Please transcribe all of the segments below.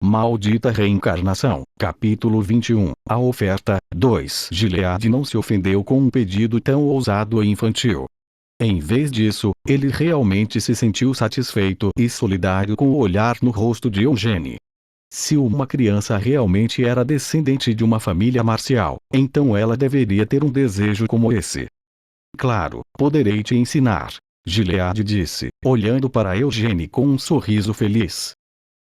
Maldita reencarnação. Capítulo 21. A oferta. 2. Gilead não se ofendeu com um pedido tão ousado e infantil. Em vez disso, ele realmente se sentiu satisfeito e solidário com o olhar no rosto de Eugênie. Se uma criança realmente era descendente de uma família marcial, então ela deveria ter um desejo como esse. Claro, poderei te ensinar, Gilead disse, olhando para Eugênie com um sorriso feliz.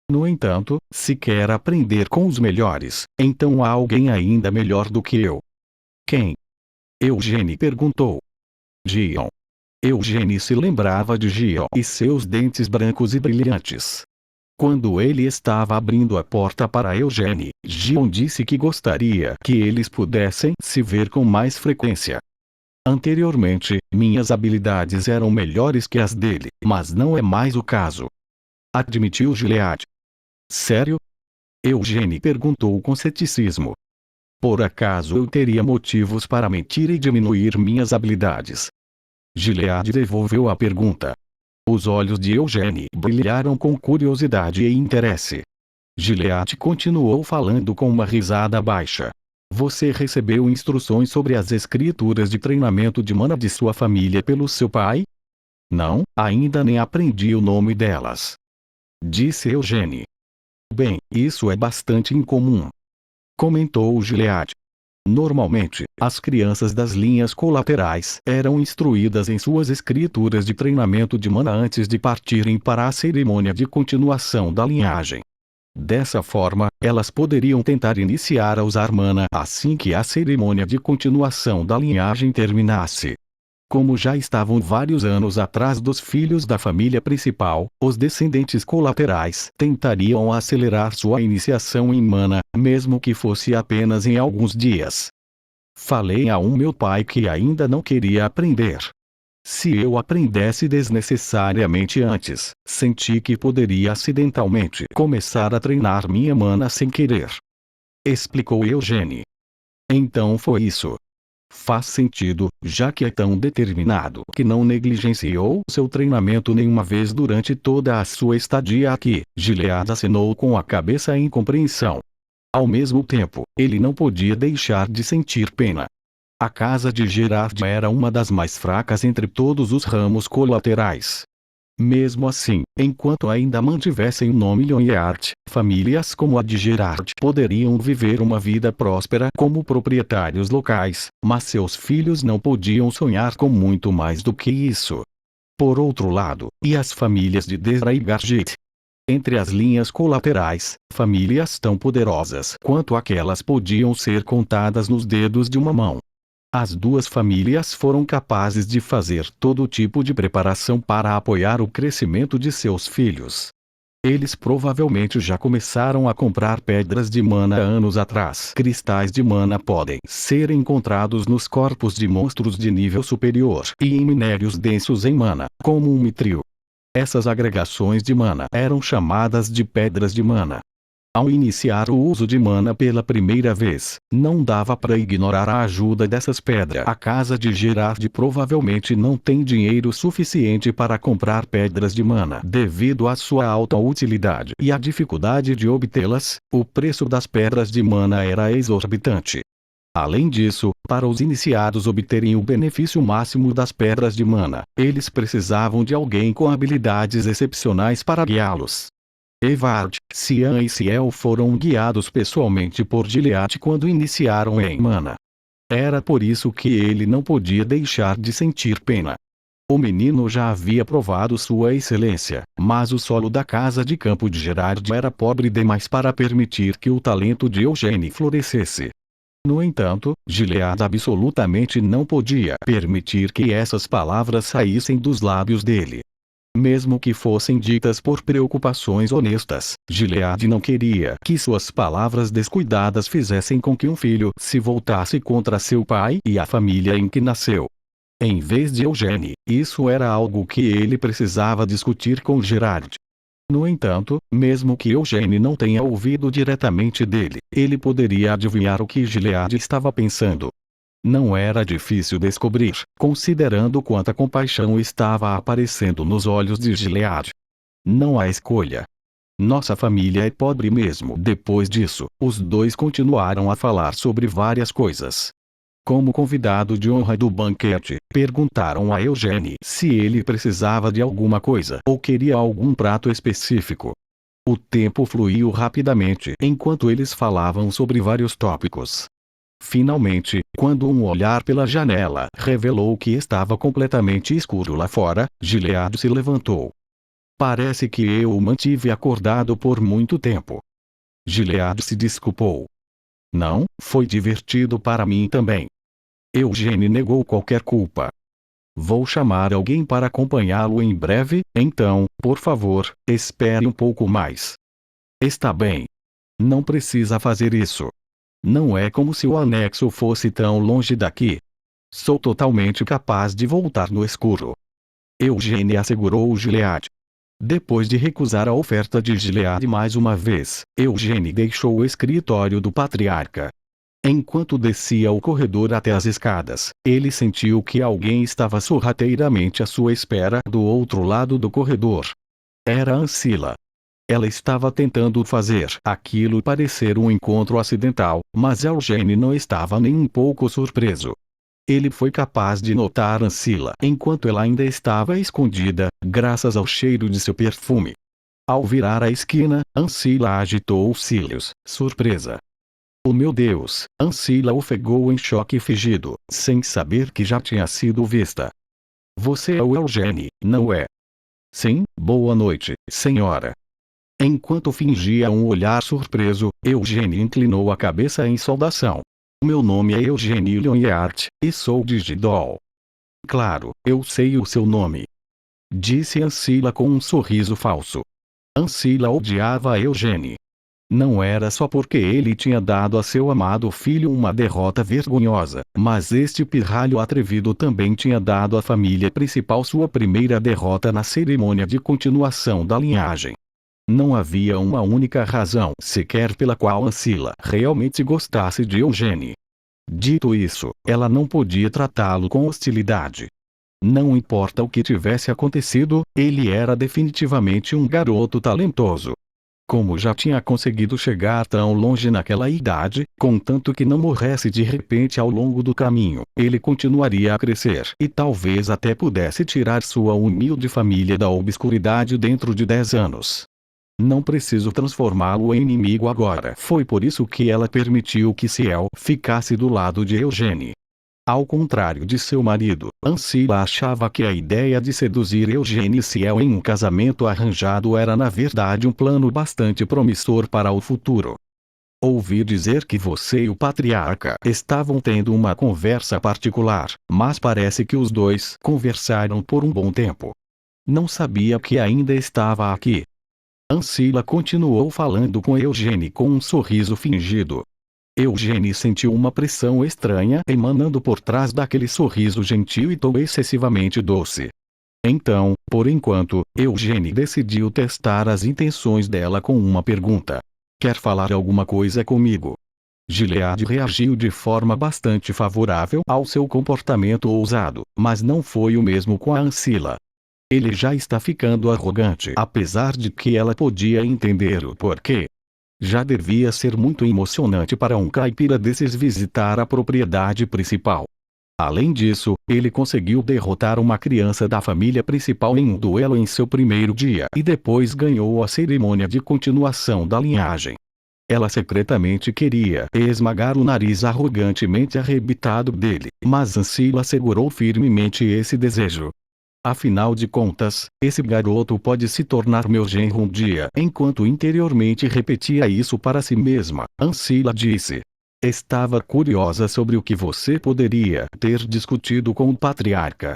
No entanto, se quer aprender com os melhores, então há alguém ainda melhor do que eu. Quem? Eugênie perguntou. Gion. Eugênie se lembrava de Gion e seus dentes brancos e brilhantes. Quando ele estava abrindo a porta para Eugênie, Gion disse que gostaria que eles pudessem se ver com mais frequência. Anteriormente, minhas habilidades eram melhores que as dele, mas não é mais o caso. Admitiu Gilead. Sério? Eugênie perguntou com ceticismo. Por acaso eu teria motivos para mentir e diminuir minhas habilidades? Gilead devolveu a pergunta. Os olhos de Eugênie brilharam com curiosidade e interesse. Gilead continuou falando com uma risada baixa. Você recebeu instruções sobre as escrituras de treinamento de mana de sua família pelo seu pai? Não, ainda nem aprendi o nome delas. Disse Eugênie. Bem, isso é bastante incomum. Comentou Gilead. Normalmente, as crianças das linhas colaterais eram instruídas em suas escrituras de treinamento de mana antes de partirem para a cerimônia de continuação da linhagem. Dessa forma, elas poderiam tentar iniciar a usar mana assim que a cerimônia de continuação da linhagem terminasse. Como já estavam vários anos atrás dos filhos da família principal, os descendentes colaterais tentariam acelerar sua iniciação em mana, mesmo que fosse apenas em alguns dias. Falei a meu pai que ainda não queria aprender. Se eu aprendesse desnecessariamente antes, senti que poderia acidentalmente começar a treinar minha mana sem querer. Explicou Eugênie. Então foi isso. Faz sentido, já que é tão determinado que não negligenciou seu treinamento nenhuma vez durante toda a sua estadia aqui. Gilead acenou com a cabeça em compreensão. Ao mesmo tempo, ele não podia deixar de sentir pena. A casa de Gerard era uma das mais fracas entre todos os ramos colaterais. Mesmo assim, enquanto ainda mantivessem o nome Lyonheart, famílias como a de Gerard poderiam viver uma vida próspera como proprietários locais, mas seus filhos não podiam sonhar com muito mais do que isso. Por outro lado, e as famílias de Desra e Gargit? Entre as linhas colaterais, famílias tão poderosas quanto aquelas podiam ser contadas nos dedos de uma mão. As duas famílias foram capazes de fazer todo tipo de preparação para apoiar o crescimento de seus filhos. Eles provavelmente já começaram a comprar pedras de mana anos atrás. Cristais de mana podem ser encontrados nos corpos de monstros de nível superior e em minérios densos em mana, como um mitril. Essas agregações de mana eram chamadas de pedras de mana. Ao iniciar o uso de mana pela primeira vez, não dava para ignorar a ajuda dessas pedras. A casa de Gerard provavelmente não tem dinheiro suficiente para comprar pedras de mana. Devido à sua alta utilidade e à dificuldade de obtê-las, o preço das pedras de mana era exorbitante. Além disso, para os iniciados obterem o benefício máximo das pedras de mana, eles precisavam de alguém com habilidades excepcionais para guiá-los. Evard, Cian e Ciel foram guiados pessoalmente por Gilead quando iniciaram em mana. Era por isso que ele não podia deixar de sentir pena. O menino já havia provado sua excelência, mas o solo da casa de campo de Gerard era pobre demais para permitir que o talento de Eugênie florescesse. No entanto, Gilead absolutamente não podia permitir que essas palavras saíssem dos lábios dele. Mesmo que fossem ditas por preocupações honestas, Gilead não queria que suas palavras descuidadas fizessem com que um filho se voltasse contra seu pai e a família em que nasceu. Em vez de Eugênie, isso era algo que ele precisava discutir com Gerard. No entanto, mesmo que Eugênie não tenha ouvido diretamente dele, ele poderia adivinhar o que Gilead estava pensando. Não era difícil descobrir, considerando quanta compaixão estava aparecendo nos olhos de Gilead. Não há escolha. Nossa família é pobre mesmo. Depois disso, os dois continuaram a falar sobre várias coisas. Como convidado de honra do banquete, perguntaram a Eugênie se ele precisava de alguma coisa ou queria algum prato específico. O tempo fluiu rapidamente enquanto eles falavam sobre vários tópicos. Finalmente, quando um olhar pela janela revelou que estava completamente escuro lá fora, Gilead se levantou. Parece que eu o mantive acordado por muito tempo. Gilead se desculpou. Não, foi divertido para mim também. Eugênie negou qualquer culpa. Vou chamar alguém para acompanhá-lo em breve, então, por favor, espere um pouco mais. Está bem. Não precisa fazer isso. Não é como se o anexo fosse tão longe daqui. Sou totalmente capaz de voltar no escuro. Eugênie assegurou Gilead. Depois de recusar a oferta de Gilead mais uma vez, Eugênie deixou o escritório do patriarca. Enquanto descia o corredor até as escadas, ele sentiu que alguém estava sorrateiramente à sua espera do outro lado do corredor. Era Ancila. Ela estava tentando fazer aquilo parecer um encontro acidental, mas Eugênie não estava nem um pouco surpreso. Ele foi capaz de notar Ancila enquanto ela ainda estava escondida, graças ao cheiro de seu perfume. Ao virar a esquina, Ancila agitou os cílios, surpresa. Oh meu Deus! Ancila ofegou em choque fingido, sem saber que já tinha sido vista. Você é o Eugênie, não é? Sim, boa noite, senhora. Enquanto fingia um olhar surpreso, Eugênie inclinou a cabeça em saudação. Meu nome é Eugênie Lyonhart, e sou de Gidol. Claro, eu sei o seu nome. Disse Ancila com um sorriso falso. Ancila odiava Eugênie. Não era só porque ele tinha dado a seu amado filho uma derrota vergonhosa, mas este pirralho atrevido também tinha dado à família principal sua primeira derrota na cerimônia de continuação da linhagem. Não havia uma única razão sequer pela qual Ancila realmente gostasse de Eugênie. Dito isso, ela não podia tratá-lo com hostilidade. Não importa o que tivesse acontecido, ele era definitivamente um garoto talentoso. Como já tinha conseguido chegar tão longe naquela idade, contanto que não morresse de repente ao longo do caminho, ele continuaria a crescer e talvez até pudesse tirar sua humilde família da obscuridade dentro de 10 anos. Não preciso transformá-lo em inimigo agora. Foi por isso que ela permitiu que Ciel ficasse do lado de Eugênie. Ao contrário de seu marido, Ancila achava que a ideia de seduzir Eugênie e Ciel em um casamento arranjado era na verdade um plano bastante promissor para o futuro. Ouvi dizer que você e o patriarca estavam tendo uma conversa particular, mas parece que os dois conversaram por um bom tempo. Não sabia que ainda estava aqui. Ancila continuou falando com Eugênie com um sorriso fingido. Eugênie sentiu uma pressão estranha emanando por trás daquele sorriso gentil e tão excessivamente doce. Então, por enquanto, Eugênie decidiu testar as intenções dela com uma pergunta. Quer falar alguma coisa comigo? Gilead reagiu de forma bastante favorável ao seu comportamento ousado, mas não foi o mesmo com a Ancila. Ele já está ficando arrogante, apesar de que ela podia entender o porquê. Já devia ser muito emocionante para um caipira desses visitar a propriedade principal. Além disso, ele conseguiu derrotar uma criança da família principal em um duelo em seu primeiro dia e depois ganhou a cerimônia de continuação da linhagem. Ela secretamente queria esmagar o nariz arrogantemente arrebitado dele, mas Ancila segurou firmemente esse desejo. Afinal de contas, esse garoto pode se tornar meu genro um dia. Enquanto interiormente repetia isso para si mesma, Ancila disse. Estava curiosa sobre o que você poderia ter discutido com o patriarca.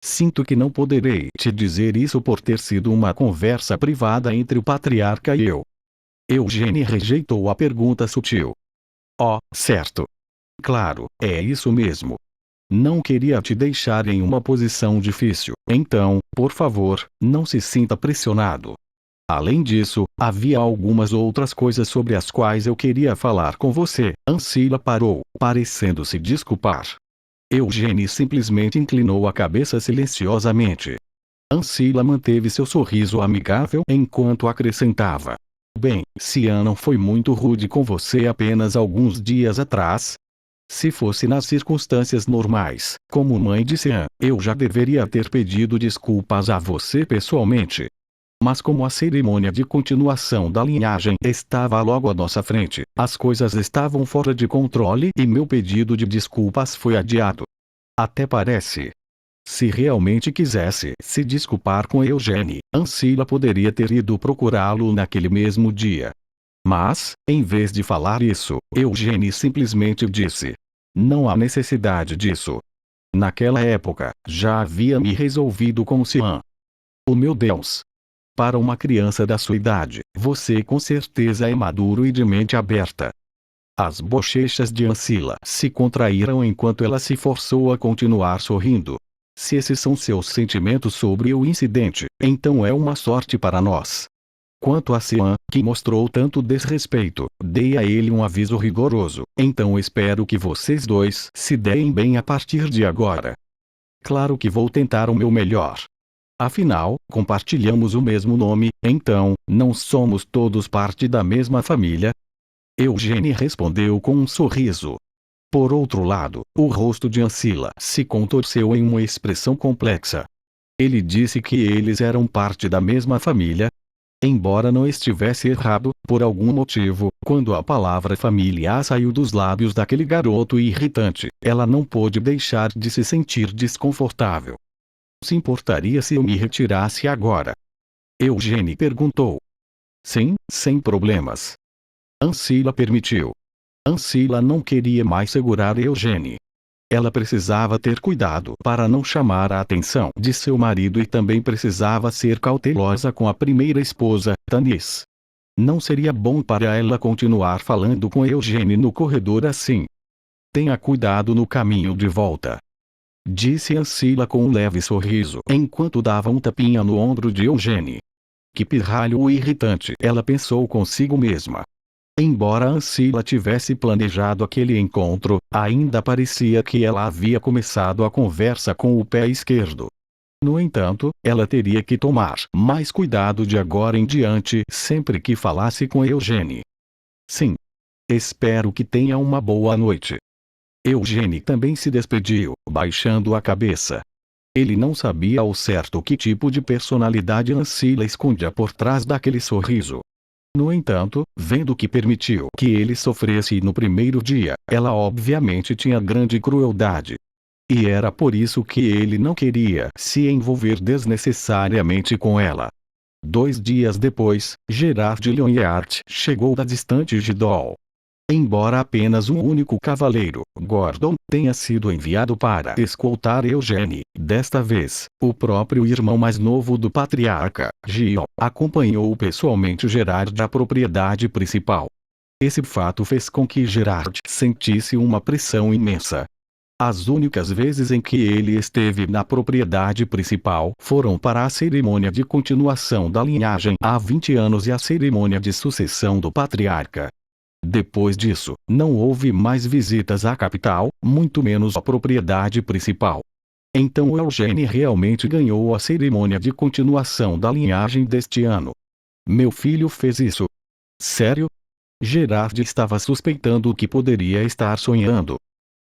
Sinto que não poderei te dizer isso por ter sido uma conversa privada entre o patriarca e eu. Eugênie rejeitou a pergunta sutil. Oh, certo. Claro, é isso mesmo. Não queria te deixar em uma posição difícil, então, por favor, não se sinta pressionado. Além disso, havia algumas outras coisas sobre as quais eu queria falar com você. Ancila parou, parecendo se desculpar. Eugênie simplesmente inclinou a cabeça silenciosamente. Ancila manteve seu sorriso amigável enquanto acrescentava: Bem, Cian não foi muito rude com você apenas alguns dias atrás? Se fosse nas circunstâncias normais, como mãe de Cian, eu já deveria ter pedido desculpas a você pessoalmente. Mas como a cerimônia de continuação da linhagem estava logo à nossa frente, as coisas estavam fora de controle e meu pedido de desculpas foi adiado. Até parece. Se realmente quisesse se desculpar com Eugênie, Ancila poderia ter ido procurá-lo naquele mesmo dia. Mas, em vez de falar isso, Eugênie simplesmente disse: Não há necessidade disso. Naquela época, já havia me resolvido com Cian. Oh meu Deus! Para uma criança da sua idade, você com certeza é maduro e de mente aberta. As bochechas de Ancila se contraíram enquanto ela se forçou a continuar sorrindo. Se esses são seus sentimentos sobre o incidente, então é uma sorte para nós. Quanto a Cian, que mostrou tanto desrespeito, dei a ele um aviso rigoroso, então espero que vocês dois se deem bem a partir de agora. Claro que vou tentar o meu melhor. Afinal, compartilhamos o mesmo nome, então, não somos todos parte da mesma família? Eugênie respondeu com um sorriso. Por outro lado, o rosto de Ancila se contorceu em uma expressão complexa. Ele disse que eles eram parte da mesma família? Embora não estivesse errado, por algum motivo, quando a palavra família saiu dos lábios daquele garoto irritante, ela não pôde deixar de se sentir desconfortável. Se importaria se eu me retirasse agora? Eugênie perguntou. Sim, sem problemas. Ancila permitiu. Ancila não queria mais segurar Eugênie. Ela precisava ter cuidado para não chamar a atenção de seu marido e também precisava ser cautelosa com a primeira esposa, Tanis. Não seria bom para ela continuar falando com Eugênie no corredor assim. Tenha cuidado no caminho de volta. Disse Ancila com um leve sorriso enquanto dava um tapinha no ombro de Eugênie. Que pirralho irritante, ela pensou consigo mesma. Embora Ancila tivesse planejado aquele encontro, ainda parecia que ela havia começado a conversa com o pé esquerdo. No entanto, ela teria que tomar mais cuidado de agora em diante sempre que falasse com Eugênie. Sim. Espero que tenha uma boa noite. Eugênie também se despediu, baixando a cabeça. Ele não sabia ao certo que tipo de personalidade Ancila escondia por trás daquele sorriso. No entanto, vendo que permitiu que ele sofresse no primeiro dia, ela obviamente tinha grande crueldade. E era por isso que ele não queria se envolver desnecessariamente com ela. 2 dias depois, Gerard Lyonheart chegou da distante Gidol. Embora apenas um único cavaleiro, Gordon, tenha sido enviado para escoltar Eugênie, desta vez, o próprio irmão mais novo do patriarca, Gion, acompanhou pessoalmente Gerard à propriedade principal. Esse fato fez com que Gerard sentisse uma pressão imensa. As únicas vezes em que ele esteve na propriedade principal foram para a cerimônia de continuação da linhagem há 20 anos e a cerimônia de sucessão do patriarca. Depois disso, não houve mais visitas à capital, muito menos à propriedade principal. Então Eugênie realmente ganhou a cerimônia de continuação da linhagem deste ano. Meu filho fez isso. Sério? Gerard estava suspeitando que poderia estar sonhando.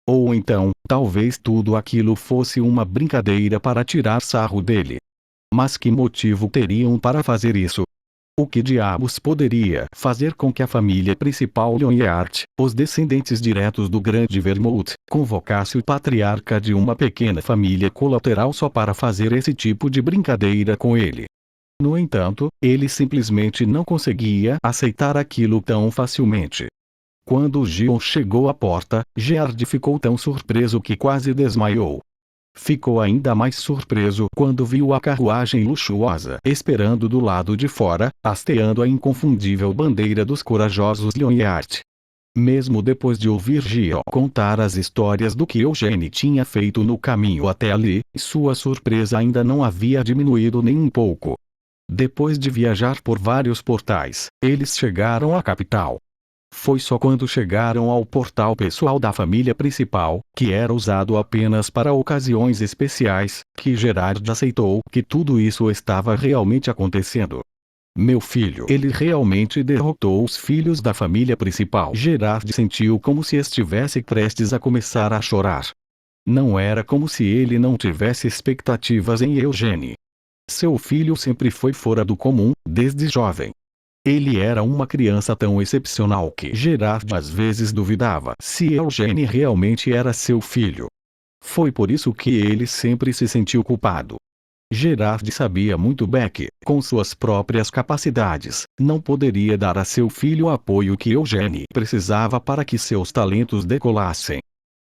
Ou então, talvez tudo aquilo fosse uma brincadeira para tirar sarro dele. Mas que motivo teriam para fazer isso? O que diabos poderia fazer com que a família principal Lyonheart, os descendentes diretos do grande Vermouth, convocasse o patriarca de uma pequena família colateral só para fazer esse tipo de brincadeira com ele? No entanto, ele simplesmente não conseguia aceitar aquilo tão facilmente. Quando Gion chegou à porta, Gerard ficou tão surpreso que quase desmaiou. Ficou ainda mais surpreso quando viu a carruagem luxuosa esperando do lado de fora, hasteando a inconfundível bandeira dos corajosos Lyonheart. Mesmo depois de ouvir Gion contar as histórias do que Eugênie tinha feito no caminho até ali, sua surpresa ainda não havia diminuído nem um pouco. Depois de viajar por vários portais, eles chegaram à capital. Foi só quando chegaram ao portal pessoal da família principal, que era usado apenas para ocasiões especiais, que Gerard aceitou que tudo isso estava realmente acontecendo. Meu filho, ele realmente derrotou os filhos da família principal. Gerard sentiu como se estivesse prestes a começar a chorar. Não era como se ele não tivesse expectativas em Eugênie. Seu filho sempre foi fora do comum, desde jovem. Ele era uma criança tão excepcional que Gerard às vezes duvidava se Eugênie realmente era seu filho. Foi por isso que ele sempre se sentiu culpado. Gerard sabia muito bem que, com suas próprias capacidades, não poderia dar a seu filho o apoio que Eugênie precisava para que seus talentos decolassem.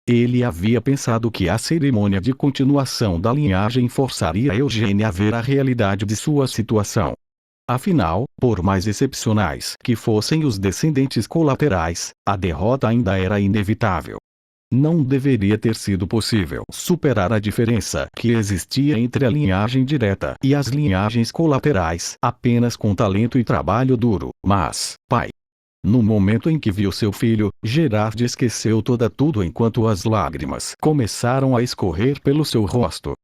Ele havia pensado que a cerimônia de continuação da linhagem forçaria Eugênie a ver a realidade de sua situação. Afinal, por mais excepcionais que fossem os descendentes colaterais, a derrota ainda era inevitável. Não deveria ter sido possível superar a diferença que existia entre a linhagem direta e as linhagens colaterais apenas com talento e trabalho duro. Mas, pai. No momento em que viu seu filho, Gerard esqueceu tudo enquanto as lágrimas começaram a escorrer pelo seu rosto.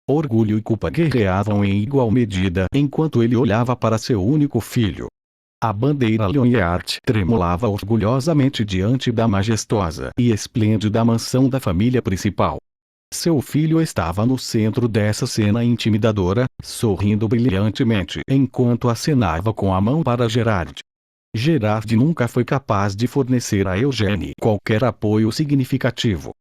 Orgulho e culpa guerreavam em igual medida enquanto ele olhava para seu único filho. A bandeira Lyonhart tremulava orgulhosamente diante da majestosa e esplêndida mansão da família principal. Seu filho estava no centro dessa cena intimidadora, sorrindo brilhantemente enquanto acenava com a mão para Gerard. Gerard nunca foi capaz de fornecer a Eugênie qualquer apoio significativo.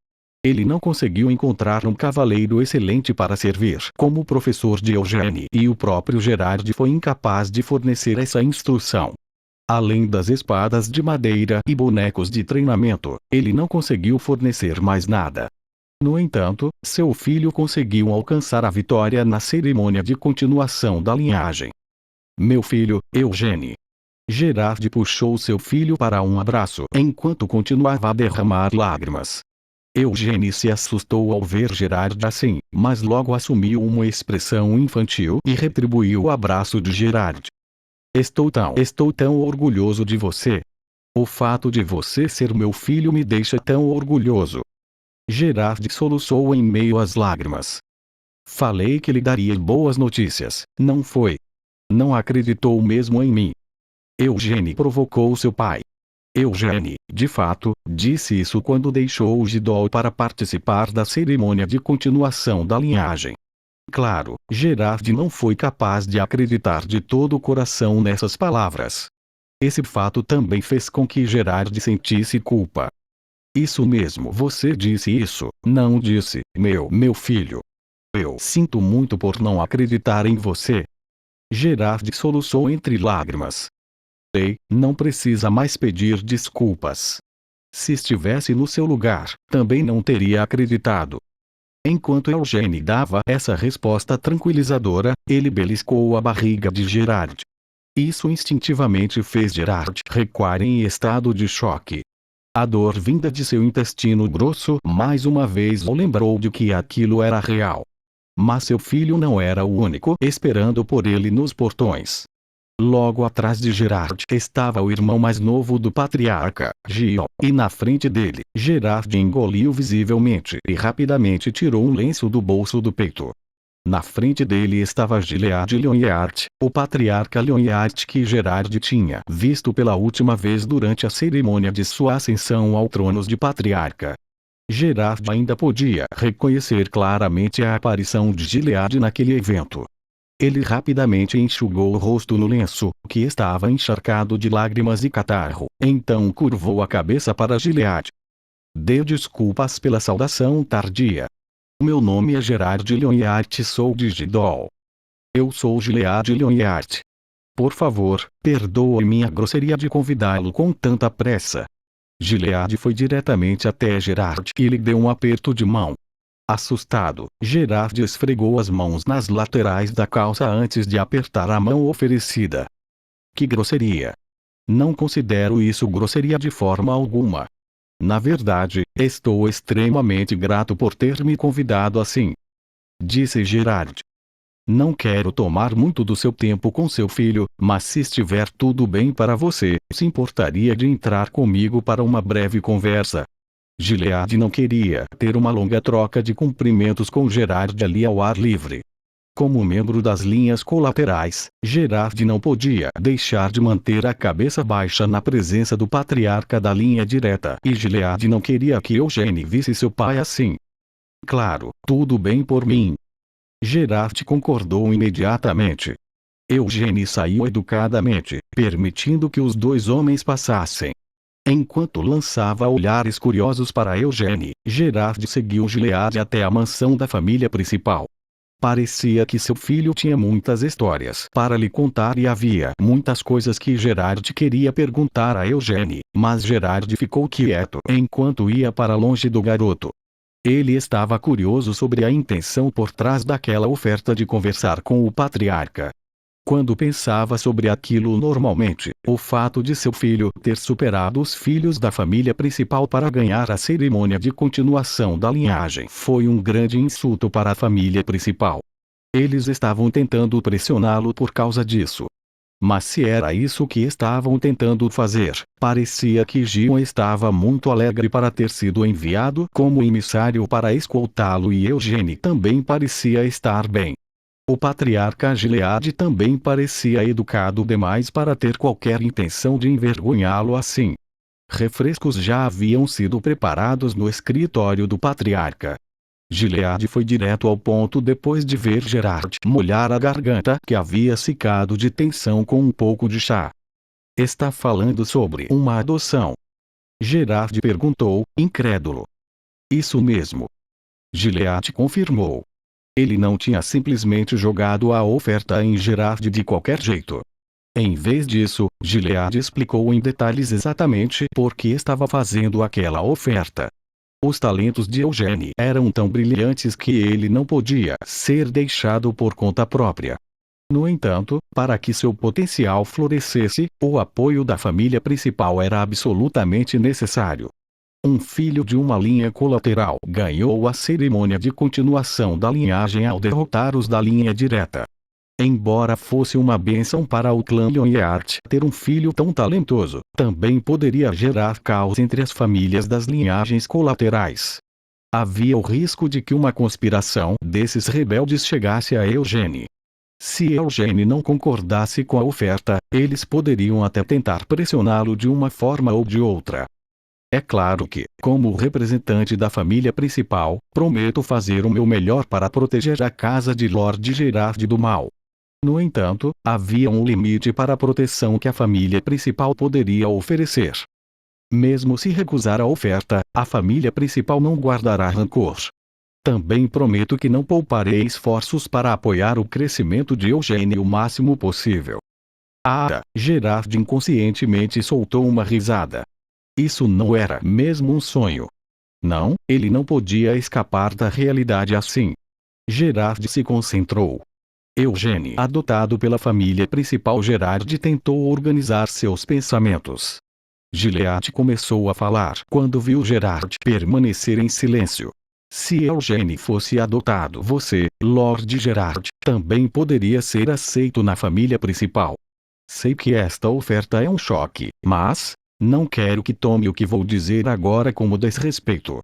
Ele não conseguiu encontrar um cavaleiro excelente para servir como professor de Eugênie e o próprio Gerard foi incapaz de fornecer essa instrução. Além das espadas de madeira e bonecos de treinamento, ele não conseguiu fornecer mais nada. No entanto, seu filho conseguiu alcançar a vitória na cerimônia de continuação da linhagem. Meu filho, Eugênie. Gerard puxou seu filho para um abraço enquanto continuava a derramar lágrimas. Eugênie se assustou ao ver Gerard assim, mas logo assumiu uma expressão infantil e retribuiu o abraço de Gerard. Estou tão orgulhoso de você. O fato de você ser meu filho me deixa tão orgulhoso. Gerard soluçou em meio às lágrimas. Falei que lhe daria boas notícias, não foi? Não acreditou mesmo em mim. Eugênie provocou seu pai. Eugênie, de fato, disse isso quando deixou o Gidol para participar da cerimônia de continuação da linhagem. Claro, Gerard não foi capaz de acreditar de todo o coração nessas palavras. Esse fato também fez com que Gerard sentisse culpa. Isso mesmo, você disse isso, não disse, meu filho. Eu sinto muito por não acreditar em você. Gerard soluçou entre lágrimas. Ei, não precisa mais pedir desculpas. Se estivesse no seu lugar, também não teria acreditado. Enquanto Eugênie dava essa resposta tranquilizadora, ele beliscou a barriga de Gerard. Isso instintivamente fez Gerard recuar em estado de choque. A dor vinda de seu intestino grosso mais uma vez o lembrou de que aquilo era real. Mas seu filho não era o único esperando por ele nos portões. Logo atrás de Gerard estava o irmão mais novo do patriarca, Gil, e na frente dele, Gerard engoliu visivelmente e rapidamente tirou um lenço do bolso do peito. Na frente dele estava Gilead Lyonhart, o patriarca Lyonhart que Gerard tinha visto pela última vez durante a cerimônia de sua ascensão ao trono de patriarca. Gerard ainda podia reconhecer claramente a aparição de Gilead naquele evento. Ele rapidamente enxugou o rosto no lenço, que estava encharcado de lágrimas e catarro, então curvou a cabeça para Gilead. Dê desculpas pela saudação tardia. Meu nome é Gerard Lyonhart, sou de Gidol. Eu sou Gilead Lyonhart. Por favor, perdoe minha grosseria de convidá-lo com tanta pressa. Gilead foi diretamente até Gerard e lhe deu um aperto de mão. Assustado, Gerard esfregou as mãos nas laterais da calça antes de apertar a mão oferecida. Que grosseria! Não considero isso grosseria de forma alguma. Na verdade, estou extremamente grato por ter me convidado assim. Disse Gerard. Não quero tomar muito do seu tempo com seu filho, mas se estiver tudo bem para você, se importaria de entrar comigo para uma breve conversa? Gilead não queria ter uma longa troca de cumprimentos com Gerard ali ao ar livre. Como membro das linhas colaterais, Gerard não podia deixar de manter a cabeça baixa na presença do patriarca da linha direta, e Gilead não queria que Eugênie visse seu pai assim. Claro, tudo bem por mim. Gerard concordou imediatamente. Eugênie saiu educadamente, permitindo que os dois homens passassem. Enquanto lançava olhares curiosos para Eugênie, Gerard seguiu Gilead até a mansão da família principal. Parecia que seu filho tinha muitas histórias para lhe contar e havia muitas coisas que Gerard queria perguntar a Eugênie, mas Gerard ficou quieto enquanto ia para longe do garoto. Ele estava curioso sobre a intenção por trás daquela oferta de conversar com o patriarca. Quando pensava sobre aquilo normalmente, o fato de seu filho ter superado os filhos da família principal para ganhar a cerimônia de continuação da linhagem foi um grande insulto para a família principal. Eles estavam tentando pressioná-lo por causa disso. Mas se era isso que estavam tentando fazer, parecia que Gion estava muito alegre para ter sido enviado como emissário para escoltá-lo e Eugênie também parecia estar bem. O patriarca Gilead também parecia educado demais para ter qualquer intenção de envergonhá-lo assim. Refrescos já haviam sido preparados no escritório do patriarca. Gilead foi direto ao ponto depois de ver Gerard molhar a garganta que havia secado de tensão com um pouco de chá. Está falando sobre uma adoção? Gerard perguntou, incrédulo. Isso mesmo. Gilead confirmou. Ele não tinha simplesmente jogado a oferta em Gerard de qualquer jeito. Em vez disso, Gilead explicou em detalhes exatamente por que estava fazendo aquela oferta. Os talentos de Eugênie eram tão brilhantes que ele não podia ser deixado por conta própria. No entanto, para que seu potencial florescesse, o apoio da família principal era absolutamente necessário. Um filho de uma linha colateral ganhou a cerimônia de continuação da linhagem ao derrotar os da linha direta. Embora fosse uma bênção para o clã Lyonheart ter um filho tão talentoso, também poderia gerar caos entre as famílias das linhagens colaterais. Havia o risco de que uma conspiração desses rebeldes chegasse a Eugênie. Se Eugênie não concordasse com a oferta, eles poderiam até tentar pressioná-lo de uma forma ou de outra. É claro que, como representante da família principal, prometo fazer o meu melhor para proteger a casa de Lord Gerard do mal. No entanto, havia um limite para a proteção que a família principal poderia oferecer. Mesmo se recusar a oferta, a família principal não guardará rancor. Também prometo que não pouparei esforços para apoiar o crescimento de Eugênie o máximo possível. Gerard inconscientemente soltou uma risada. Isso não era mesmo um sonho. Não, ele não podia escapar da realidade assim. Gerard se concentrou. Eugênie, adotado pela família principal, Gerard tentou organizar seus pensamentos. Gilead começou a falar quando viu Gerard permanecer em silêncio. Se Eugênie fosse adotado, você, Lord Gerard, também poderia ser aceito na família principal. Sei que esta oferta é um choque, mas não quero que tome o que vou dizer agora como desrespeito.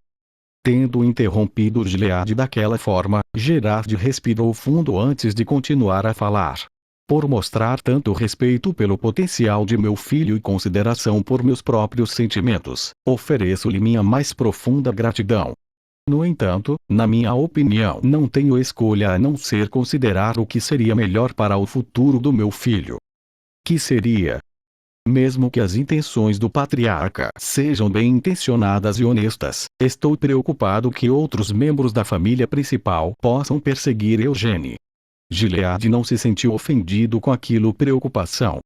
Tendo interrompido Gilead daquela forma, Gerard respirou fundo antes de continuar a falar. Por mostrar tanto respeito pelo potencial de meu filho e consideração por meus próprios sentimentos, ofereço-lhe minha mais profunda gratidão. No entanto, na minha opinião, não tenho escolha a não ser considerar o que seria melhor para o futuro do meu filho. Que seria? Mesmo que as intenções do patriarca sejam bem-intencionadas e honestas, estou preocupado que outros membros da família principal possam perseguir Eugênie. Gilead não se sentiu ofendido com aquilo preocupação.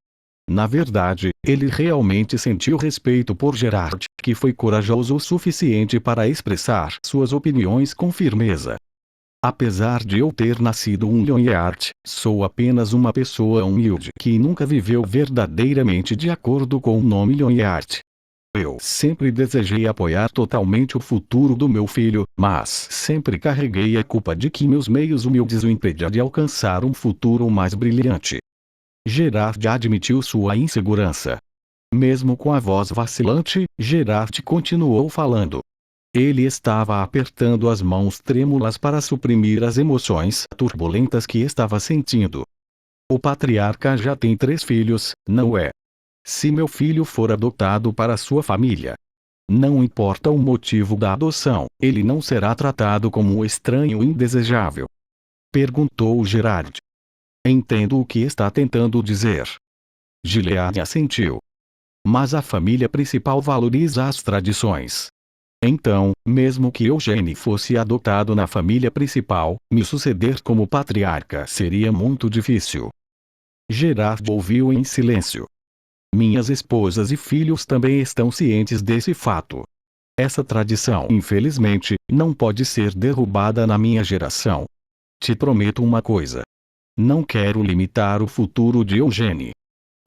Na verdade, ele realmente sentiu respeito por Gerard, que foi corajoso o suficiente para expressar suas opiniões com firmeza. Apesar de eu ter nascido um Lyonheart, sou apenas uma pessoa humilde que nunca viveu verdadeiramente de acordo com o nome Lyonheart. Eu sempre desejei apoiar totalmente o futuro do meu filho, mas sempre carreguei a culpa de que meus meios humildes o impediam de alcançar um futuro mais brilhante. Gerard admitiu sua insegurança. Mesmo com a voz vacilante, Gerard continuou falando. Ele estava apertando as mãos trêmulas para suprimir as emoções turbulentas que estava sentindo. O patriarca já tem 3 filhos, não é? Se meu filho for adotado para sua família, não importa o motivo da adoção, ele não será tratado como um estranho indesejável. Perguntou Gerard. Entendo o que está tentando dizer. Gilead assentiu. Mas a família principal valoriza as tradições. Então, mesmo que Eugênio fosse adotado na família principal, me suceder como patriarca seria muito difícil. Gerard ouviu em silêncio. Minhas esposas e filhos também estão cientes desse fato. Essa tradição, infelizmente, não pode ser derrubada na minha geração. Te prometo uma coisa. Não quero limitar o futuro de Eugênio.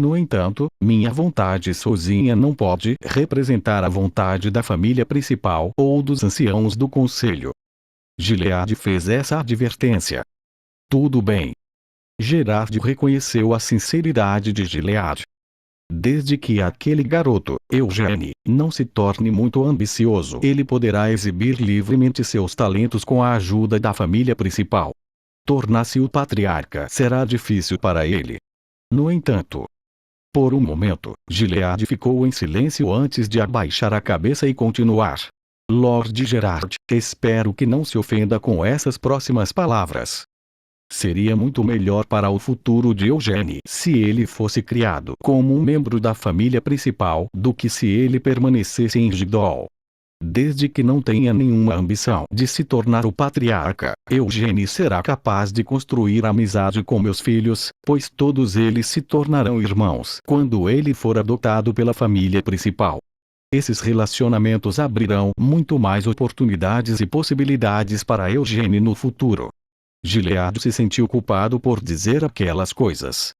No entanto, minha vontade sozinha não pode representar a vontade da família principal ou dos anciãos do conselho. Gilead fez essa advertência. Tudo bem. Gerard reconheceu a sinceridade de Gilead. Desde que aquele garoto, Eugênio, não se torne muito ambicioso, ele poderá exibir livremente seus talentos com a ajuda da família principal. Tornar-se o patriarca será difícil para ele. No entanto, por um momento, Gilead ficou em silêncio antes de abaixar a cabeça e continuar. Lord Gerard, espero que não se ofenda com essas próximas palavras. Seria muito melhor para o futuro de Eugênio se ele fosse criado como um membro da família principal do que se ele permanecesse em Gidol. Desde que não tenha nenhuma ambição de se tornar o patriarca, Eugênio será capaz de construir amizade com meus filhos, pois todos eles se tornarão irmãos quando ele for adotado pela família principal. Esses relacionamentos abrirão muito mais oportunidades e possibilidades para Eugênio no futuro. Gilead se sentiu culpado por dizer aquelas coisas.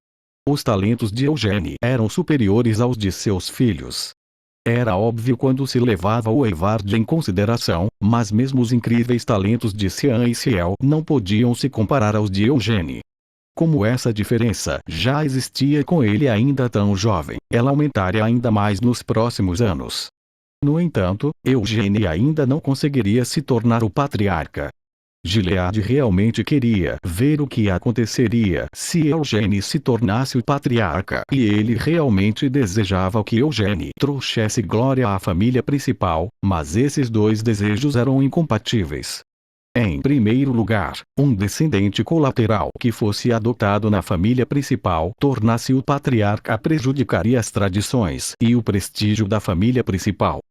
Os talentos de Eugênio eram superiores aos de seus filhos. Era óbvio quando se levava o Eivard em consideração, mas mesmo os incríveis talentos de Sean e Ciel não podiam se comparar aos de Eugênio. Como essa diferença já existia com ele ainda tão jovem, ela aumentaria ainda mais nos próximos anos. No entanto, Eugênio ainda não conseguiria se tornar o patriarca. Gilead realmente queria ver o que aconteceria se Eugênio se tornasse o patriarca, e ele realmente desejava que Eugênio trouxesse glória à família principal, mas esses dois desejos eram incompatíveis. Em primeiro lugar, um descendente colateral que fosse adotado na família principal tornasse o patriarca prejudicaria as tradições e o prestígio da família principal.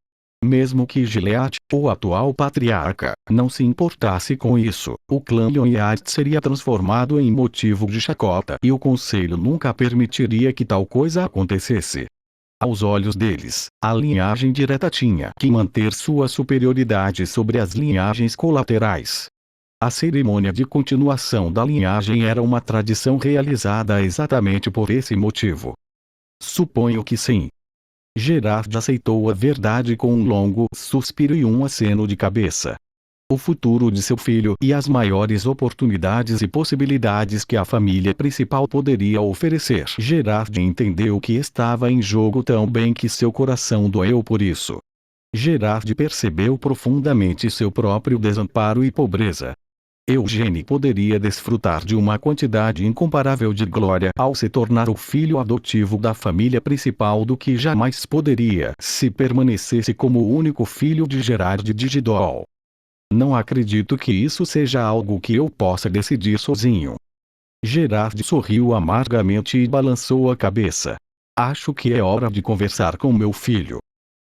Mesmo que Gilead, o atual patriarca, não se importasse com isso, o clã Lyonheart seria transformado em motivo de chacota e o conselho nunca permitiria que tal coisa acontecesse. Aos olhos deles, a linhagem direta tinha que manter sua superioridade sobre as linhagens colaterais. A cerimônia de continuação da linhagem era uma tradição realizada exatamente por esse motivo. Suponho que sim. Gerard aceitou a verdade com um longo suspiro e um aceno de cabeça. O futuro de seu filho e as maiores oportunidades e possibilidades que a família principal poderia oferecer. Gerard entendeu que estava em jogo tão bem que seu coração doeu por isso. Gerard percebeu profundamente seu próprio desamparo e pobreza. Eugênio poderia desfrutar de uma quantidade incomparável de glória ao se tornar o filho adotivo da família principal do que jamais poderia se permanecesse como o único filho de Gerard de Gidol. Não acredito que isso seja algo que eu possa decidir sozinho. Gerard sorriu amargamente e balançou a cabeça. Acho que é hora de conversar com meu filho.